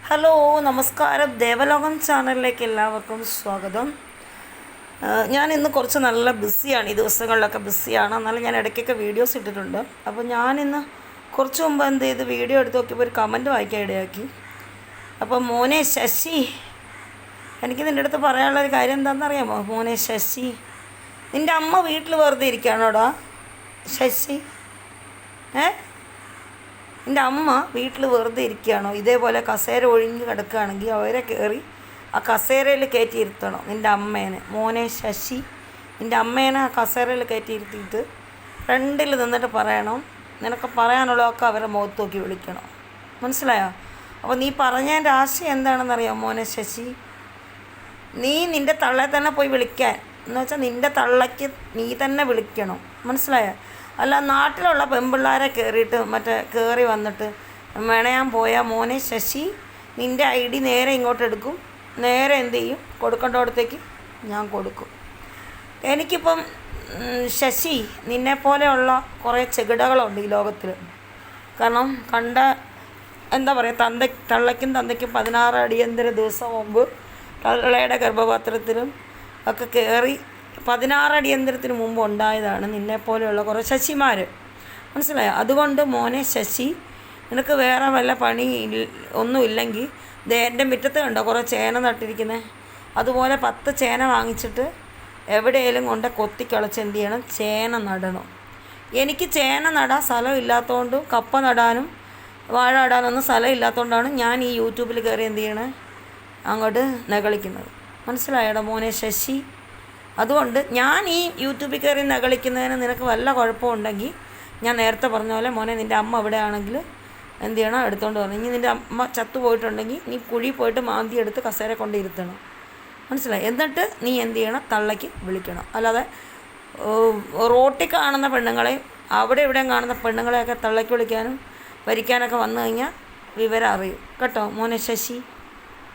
Hello നമസ്കാരം, ദേവലോകം ചാനലിലേക്ക് എല്ലാവർക്കും സ്വാഗതം. ഞാൻ ഇന്ന് കുറച്ച് നല്ല ബിസിയാണ്, ഈ ദിവസങ്ങളിലൊക്കെ ബിസിയാണ്. എന്നാലും ഞാൻ ഇടയ്ക്കൊക്കെ വീഡിയോസ് ഇട്ടിട്ടുണ്ട്. അപ്പോൾ ഞാനിന്ന് കുറച്ച് മുമ്പ് എന്ത് ചെയ്ത് വീഡിയോ എടുത്ത് നോക്കിയപ്പോൾ ഒരു കമൻറ്റ് വായിക്കാൻ ഇടയാക്കി. അപ്പോൾ മോനെ ശശി, എനിക്ക് നിൻ്റെ അടുത്ത് പറയാനുള്ളൊരു കാര്യം എന്താണെന്നറിയാമോ? മോനെ ശശി, നിൻ്റെ അമ്മ വീട്ടിൽ വെറുതെ ഇരിക്കുകയാണോടാ ശശി? എൻ്റെ അമ്മ വീട്ടിൽ വെറുതെ ഇരിക്കുകയാണോ? ഇതേപോലെ കസേര ഒഴിഞ്ഞ് കിടക്കുകയാണെങ്കിൽ അവരെ കയറി ആ കസേരയിൽ കയറ്റിയിരുത്തണം നിൻ്റെ അമ്മേനെ. മോനെ ശശി, നിൻ്റെ അമ്മേനെ ആ കസേരയിൽ കയറ്റിയിരുത്തിയിട്ട് ഫ്രണ്ടിൽ നിന്നിട്ട് പറയണം, നിനക്ക് പറയാനുള്ളതൊക്കെ അവരെ മുഖത്ത് നോക്കി വിളിക്കണം. മനസ്സിലായോ? അപ്പോൾ നീ പറഞ്ഞതിൻ്റെ ആശയം എന്താണെന്നറിയാം മോനെ ശശി? നീ നിൻ്റെ തള്ളയെ തന്നെ പോയി വിളിക്കാൻ, എന്ന് വെച്ചാൽ നിൻ്റെ തള്ളയ്ക്ക് നീ തന്നെ വിളിക്കണം. മനസ്സിലായോ? അല്ല നാട്ടിലുള്ള പെൺപിള്ളേരെ കയറി വന്നിട്ട് മെണയാൻ പോയാൽ മോനെ ശശി, നിൻ്റെ ഐ ഡി നേരെ ഇങ്ങോട്ട് എടുക്കും, നേരെ എന്ത് ചെയ്യും, കൊടുക്കേണ്ടടത്തേക്ക് ഞാൻ കൊടുക്കും. എനിക്കിപ്പം ശശി, നിന്നെപ്പോലെയുള്ള കുറേ ചെകിടകളുണ്ട് ഈ ലോകത്തിൽ. കാരണം എന്താ പറയുക, തള്ളയ്ക്കും തന്തയ്ക്കും 16 അടിയന്തര ദിവസം മുമ്പ് തള്ളയുടെ ഗർഭപാത്രത്തിലും ഒക്കെ കയറി 16 അടിയന്തരത്തിന് മുമ്പ് ഉണ്ടായതാണ് നിന്നെപ്പോലെയുള്ള കുറേ ശശിമാർ. മനസ്സിലായോ? അതുകൊണ്ട് മോനെ ശശി, നിനക്ക് വേറെ വല്ല പണി ഒന്നുമില്ലെങ്കിൽ എൻ്റെ മുറ്റത്ത് കണ്ടോ കുറേ ചേന നട്ടിരിക്കുന്നത്, അതുപോലെ 10 ചേന വാങ്ങിച്ചിട്ട് എവിടെയെങ്കിലും കൊണ്ട് കൊത്തിക്കളച്ച് എന്ത് ചെയ്യണം, ചേന നടണം. എനിക്ക് ചേന നടാൻ സ്ഥലമില്ലാത്തതുകൊണ്ടും കപ്പ നടാനും വാഴ നടാനൊന്നും സ്ഥലമില്ലാത്തതുകൊണ്ടാണ് ഞാൻ ഈ യൂട്യൂബിൽ കയറി എന്ത് ചെയ്യണേ, അങ്ങോട്ട് നകളിക്കുന്നത്. മനസ്സിലായോടാ മോനെ ശശി? അതുകൊണ്ട് ഞാൻ ഈ യൂട്യൂബിൽ കയറി നകളിക്കുന്നതിന് നിനക്ക് വല്ല കുഴപ്പമുണ്ടെങ്കിൽ ഞാൻ നേരത്തെ പറഞ്ഞ പോലെ മോനെ, നിൻ്റെ അമ്മ ഇവിടെ ആണെങ്കിൽ എന്ത് ചെയ്യണം, എടുത്തുകൊണ്ട് വരണം. ഇനി നിൻ്റെ അമ്മ ചത്തു പോയിട്ടുണ്ടെങ്കിൽ നീ കുഴി പോയിട്ട് മാന്തി എടുത്ത് കസേര കൊണ്ട് ഇരുത്തണം. മനസ്സിലായി? എന്നിട്ട് നീ എന്ത് ചെയ്യണം, തള്ളയ്ക്ക് വിളിക്കണം. അല്ലാതെ റോട്ടിൽ കാണുന്ന പെണ്ണുങ്ങളെ, അവിടെ ഇവിടെയും കാണുന്ന പെണ്ണുങ്ങളെയൊക്കെ തള്ളയ്ക്ക് വിളിക്കാനും ഭരിക്കാനൊക്കെ വന്നു കഴിഞ്ഞാൽ വിവരം അറിയും കേട്ടോ മോനെ ശശി.